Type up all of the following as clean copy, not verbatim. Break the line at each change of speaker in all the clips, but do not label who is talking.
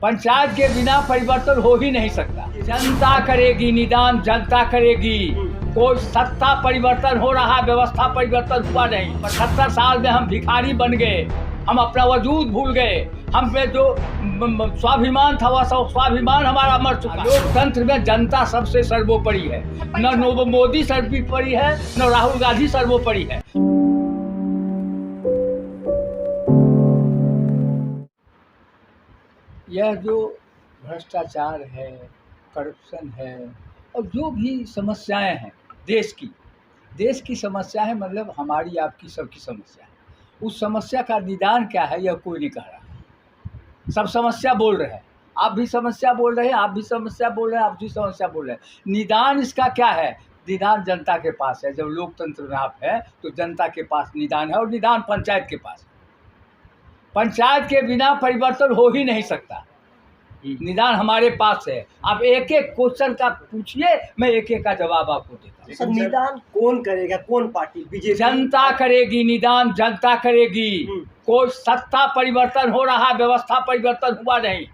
पंचायत के बिना परिवर्तन हो ही नहीं सकता। जनता करेगी निदान, जनता करेगी। कोई सत्ता परिवर्तन हो रहा, व्यवस्था परिवर्तन हुआ नहीं। 75 साल में हम भिखारी बन गए, हम अपना वजूद भूल गए। हम में जो स्वाभिमान था वह स्वाभिमान हमारा मर चुका। लोकतंत्र में जनता सबसे सर्वोपरि है। न मोदी सर्वोपरि है, न राहुल गांधी सर्वोपरि है। यह जो भ्रष्टाचार है, करप्शन है और जो भी समस्याएं हैं देश की समस्या है, मतलब हमारी आपकी सबकी समस्या है। उस समस्या का निदान क्या है यह कोई नहीं कह रहा। सब समस्या बोल रहे हैं, आप भी समस्या बोल रहे हैं, आप भी समस्या बोल रहे हैं, आप भी समस्या बोल रहे हैं। निदान इसका क्या है? निदान जनता के पास है। जब लोकतंत्र में आप हैं तो जनता के पास निदान है और निदान पंचायत के पास है। पंचायत के बिना परिवर्तन हो ही नहीं सकता। निदान हमारे पास है। आप एक एक क्वेश्चन का पूछिए, मैं एक एक का जवाब आपको देता हूँ।
निदान कौन करेगा? कौन पार्टी? बीजेपी?
जनता करेगी निदान, जनता करेगी। कोई सत्ता परिवर्तन हो रहा, व्यवस्था परिवर्तन हुआ नहीं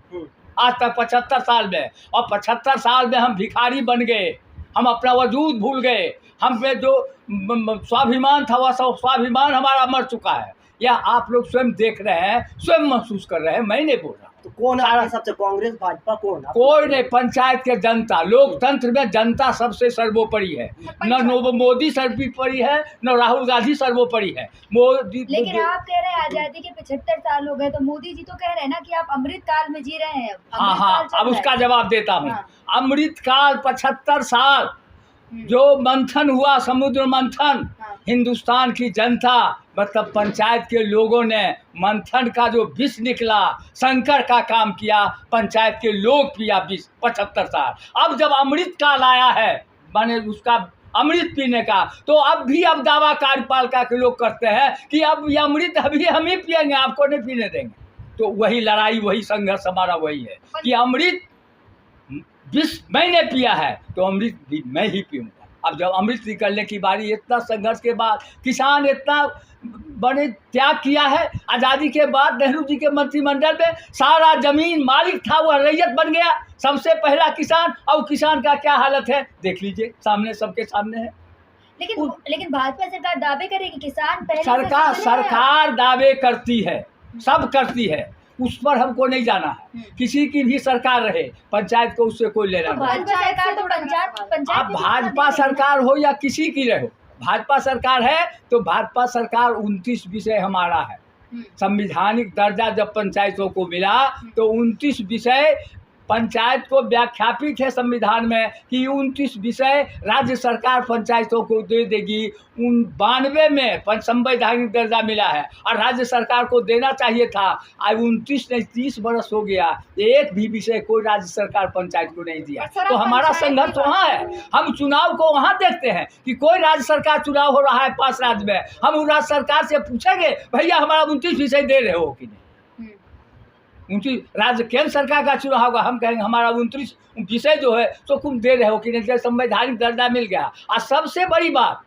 आज तक 75 साल में। और 75 साल में हम भिखारी बन गए, हम अपना वजूद भूल गए। हम में जो स्वाभिमान था वह स्वाभिमान हमारा मर चुका है। यह आप लोग स्वयं देख रहे हैं, स्वयं महसूस कर रहे हैं, मैं नहीं बोल रहा।
तो कौन है सबसे? कांग्रेस, भाजपा, कौन?
कोई नहीं, पंचायत के जनता। लोकतंत्र में जनता सबसे सर्वोपरि है। न मोदी सर्वोपरि है, न राहुल गांधी सर्वोपरि है। मोदी
लेकिन आप कह रहे हैं आजादी के 75 साल हो गए, तो मोदी जी तो कह रहे हैं ना कि आप अमृत काल में जी रहे हैं।
हाँ, अब उसका जवाब देता हूँ। अमृत काल 75 साल जो मंथन हुआ, समुद्र मंथन, हिंदुस्तान की जनता मतलब पंचायत के लोगों ने मंथन का जो विष निकला, शंकर का काम किया, पंचायत के लोग पिया विष 75 साल। अब जब अमृत काल आया है, माने उसका अमृत पीने का, तो अब दावा कार्यपालिका के लोग करते हैं कि अब ये अमृत अभी हम ही पिएंगे, आपको नहीं पीने देंगे। तो वही लड़ाई, वही संघर्ष हमारा वही है कि अमृत विष मैंने पिया है तो अमृत भी मैं ही पीऊँगा। अब जब अमृत निकलने की बारी, इतना संघर्ष के बाद किसान इतना बड़े त्याग किया है। आज़ादी के बाद नेहरू जी के मंत्रिमंडल में सारा जमीन मालिक था, वह रैयत बन गया, सबसे पहला किसान। अब किसान का क्या हालत है देख लीजिए, सामने सबके सामने है।
लेकिन भाजपा सरकार दावे करेगी किसान पहले।
सरकार दावे करती है, सब करती है, उस पर हमको नहीं जाना है। किसी की भी सरकार रहे, पंचायत को उससे कोई लेना नहीं।
भाजपा सरकार तो पंचायत
आप भाजपा सरकार हो या किसी की रहो, भाजपा सरकार है तो भाजपा सरकार 29 विषय हमारा है। संविधानिक दर्जा जब पंचायतों को मिला तो 29 विषय पंचायत को व्याख्यापित है संविधान में कि 29 विषय राज्य सरकार पंचायतों को दे देगी। 92 में संवैधानिक दर्जा मिला है और राज्य सरकार को देना चाहिए था। आज 29 नहीं 30 बरस हो गया, एक भी विषय कोई राज्य सरकार पंचायत को नहीं दिया। तो हमारा संघर्ष वहाँ है। हम चुनाव को वहाँ देखते हैं कि कोई राज्य सरकार चुनाव हो रहा है 5 राज्य में, हम उस राज्य सरकार से पूछेंगे भैया हमारा 29 विषय दे रहे हो कि नहीं। 29 राज्य केंद्र सरकार का चुनाव होगा, हम कहेंगे हमारा 29 विषय जो है तो तुम दे रहे हो कि नहीं। संवैधानिक दर्जा मिल गया। और सबसे बड़ी बात,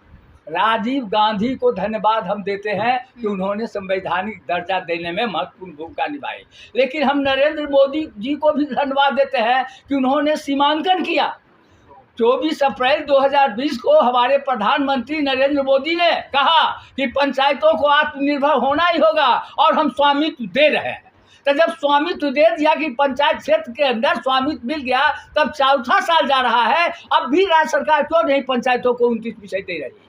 राजीव गांधी को धन्यवाद हम देते हैं कि उन्होंने संवैधानिक दर्जा देने में महत्वपूर्ण भूमिका निभाई। लेकिन हम नरेंद्र मोदी जी को भी धन्यवाद देते हैं कि उन्होंने सीमांकन किया। 24 अप्रैल 2020 को हमारे प्रधानमंत्री नरेंद्र मोदी ने कहा कि पंचायतों को आत्मनिर्भर होना ही होगा और हम स्वामित्व दे रहे हैं। तो जब स्वामित्व दे दिया कि पंचायत क्षेत्र के अंदर स्वामित्व मिल गया, तब 4था साल जा रहा है, अब भी राज्य सरकार क्यों नहीं पंचायतों को 29 विषय दे रही है?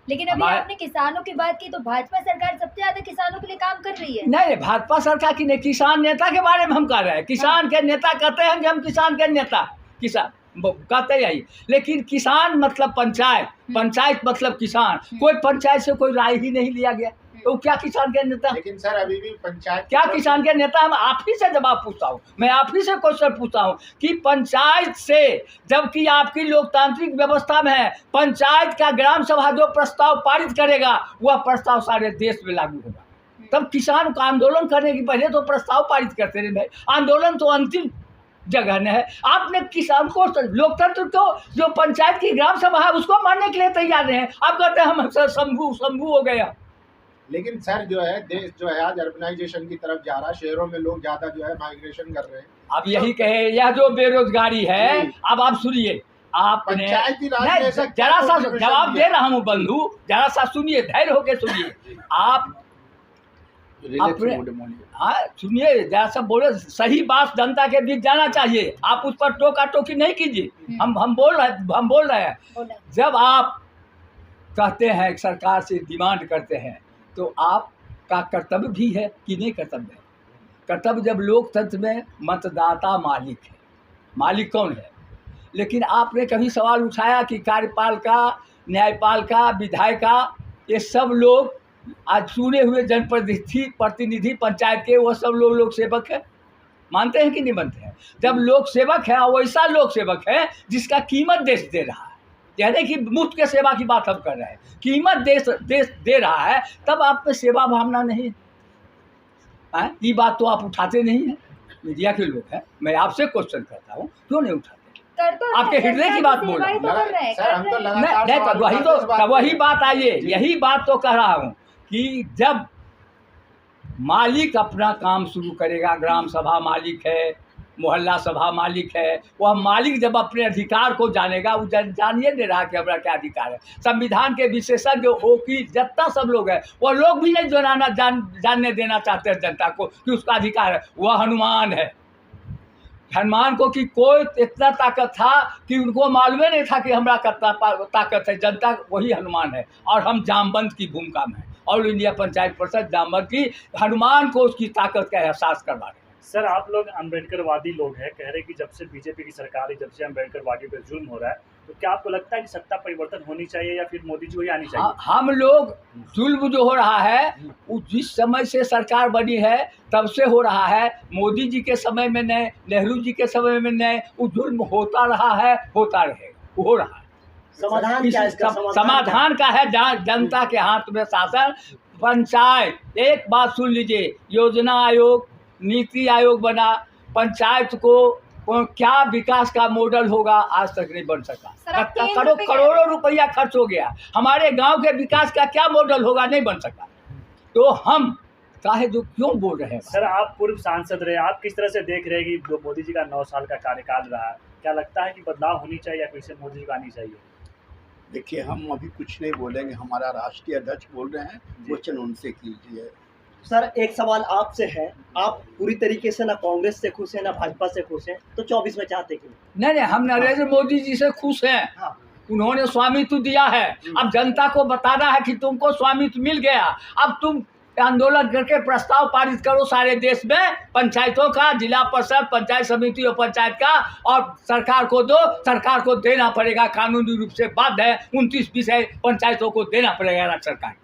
लेकिन अभी आपने किसानों की बात की, तो भाजपा सरकार सबसे ज्यादा किसानों के लिए काम कर रही है।
नहीं, भाजपा सरकार की नहीं, किसान नेता के बारे में हम कह रहे हैं। किसान के नेता कहते हैं कि हम किसान के नेता, किसान कहते यही, लेकिन किसान मतलब पंचायत, पंचायत मतलब किसान। कोई पंचायत से कोई राय ही नहीं लिया गया, तो क्या किसान के नेता?
लेकिन सर अभी भी पंचायत
क्या किसान के नेता? हम आप ही से जवाब पूछता हूँ, मैं आप ही से क्वेश्चन पूछता हूँ कि पंचायत से, जबकि आपकी लोकतांत्रिक व्यवस्था में है, पंचायत का ग्राम सभा जो प्रस्ताव पारित करेगा वह प्रस्ताव सारे देश में लागू होगा। तब किसान को आंदोलन करने की पहले तो प्रस्ताव पारित करते रहे। आंदोलन तो अंतिम जगह ने है। आपने किसान को, लोकतंत्र को, जो पंचायत की ग्राम सभा है उसको मानने के लिए तैयार नहीं है। आप कहते हैं हम शंभू हो गया।
लेकिन सर जो है देश जो है आज अर्बनाइजेशन की तरफ जा रहा है, शहरों में लोग ज्यादा जो है माइग्रेशन कर रहे हैं।
अब यही कहे, यह जो बेरोजगारी है,
जी।
अब आप सुनिए, आपने
पंचायती राज में
नहीं,
ऐसा क्या
जरा सा
contribution
जवाब
दिया?
दे रहा हूँ बंधु, जरा सा सुनिए, धैर्य होके सुनिए आप अपने। हाँ सुनिए, जरा सा बोले, सही बात जनता के बीच जाना चाहिए, आप उस पर टोका टोकी नहीं कीजिए। हम बोल रहे हैं।
बोला।
जब आप कहते हैं सरकार से डिमांड करते हैं, तो आपका कर्तव्य भी है कि नहीं कर्तव्य है? कर्तव्य जब लोकतंत्र में मतदाता मालिक है, मालिक कौन है? लेकिन आपने कभी सवाल उठाया कि कार्यपालिका, न्यायपालिका, विधायिका, ये सब लोग आज चुने हुए जनप्रतिनिधि पंचायत के, वो सब लोग सेवक है? मानते हैं कि नहीं मानते हैं? जब लोक सेवक है, वैसा लोक सेवक है जिसका कीमत देश दे रहा है। यानी कि मुफ्त के सेवा की बात हम कर रहे हैं, कीमत देश दे रहा है, तब आप में सेवा भावना नहीं है। ये बात तो आप उठाते नहीं हैं, मीडिया के लोग हैं। मैं आपसे क्वेश्चन करता हूँ, क्यों नहीं उठाते?
कर तो
आपके
रहे हैं,
हृदय की
जनता
बात
की
बोल रहा हूँ।
सेवा ही तो कर रहे हैं,
सर, हम तो
कर रहे हैं।
लगातार
नहीं,
सवाल
वही
करते हैं, इस
तो वही बात आइए,
जी।
यही बात तो कह रहा हूँ कि जब मालिक अपना काम शुरू करेगा, ग्राम सभा मालिक है, मोहल्ला सभा मालिक है, वह मालिक जब अपने अधिकार को जानेगा, वो जानिए नहीं रहा कि हमारा क्या अधिकार है। संविधान के विशेषज्ञ हो कि जितना सब लोग हैं, वह लोग भी नहीं जानने देना चाहते हैं जनता को कि उसका अधिकार है। वह हनुमान है, हनुमान को कि कोई इतना ताकत था कि उनको मालूम नहीं था कि हमारा कितना ताकत है। जनता वही हनुमान है, और हम जामबंद की भूमिका में हैं। ऑल इंडिया पंचायत परिषद जामबंद की हनुमान को उसकी ताकत का एहसास करवा रहे हैं।
सर, आप लोग अम्बेडकरवादी लोग हैं, कह रहे हैं कि जब से बीजेपी की सरकार है, जब से अम्बेडकरवादियों पर जुल्म हो रहा है, तो क्या आपको लगता है कि सत्ता परिवर्तन होनी चाहिए या फिर मोदी जी को ही आनी चाहिए?
हम लोग जुल्म जो हो रहा है, वो जिस समय से सरकार बनी है तब से हो रहा है। मोदी जी के समय में नहीं, नेहरू जी के समय में नहीं, वो जुल्म होता रहा है, होता रहेगा, हो रहा है।
समाधान क्या है इसका?
समाधान का है जनता के हाथ में शासन। पंचायत, एक बात सुन लीजिए, योजना आयोग, नीति आयोग बना, पंचायत को क्या विकास का मॉडल होगा, आज तक नहीं बन सका। करोड़ों रुपया खर्च हो गया, हमारे गांव के विकास का क्या मॉडल होगा, नहीं बन सका। तो हम चाहे जो क्यों बोल रहे हैं।
सर, आप पूर्व सांसद रहे, आप किस तरह से देख रहे हैं कि जो मोदी जी का 9 साल का कार्यकाल रहा, क्या लगता है कि बदलाव होनी चाहिए या फिर से मोदी जी को आनी चाहिए?
देखिए, हम अभी कुछ नहीं बोलेंगे, हमारा राष्ट्रीय अध्यक्ष बोल रहे हैं, क्वेश्चन उनसे कीजिए।
सर, एक सवाल आपसे है, आप पूरी तरीके से ना कांग्रेस से खुश हैं ना भाजपा से खुश हैं, तो 24 में चाहते क्यों?
नहीं, हम नरेंद्र मोदी जी से खुश हैं।
हाँ।
उन्होंने स्वामित्व दिया है, अब जनता को बताना है कि तुमको स्वामित्व मिल गया। अब तुम आंदोलन करके प्रस्ताव पारित करो सारे देश में, पंचायतों का, जिला परिषद, पंचायत समिति और पंचायत का, और सरकार को दो। सरकार को देना पड़ेगा, कानूनी रूप से बाध्य है। 29 विषय पंचायतों को देना पड़ेगा राज्य सरकार।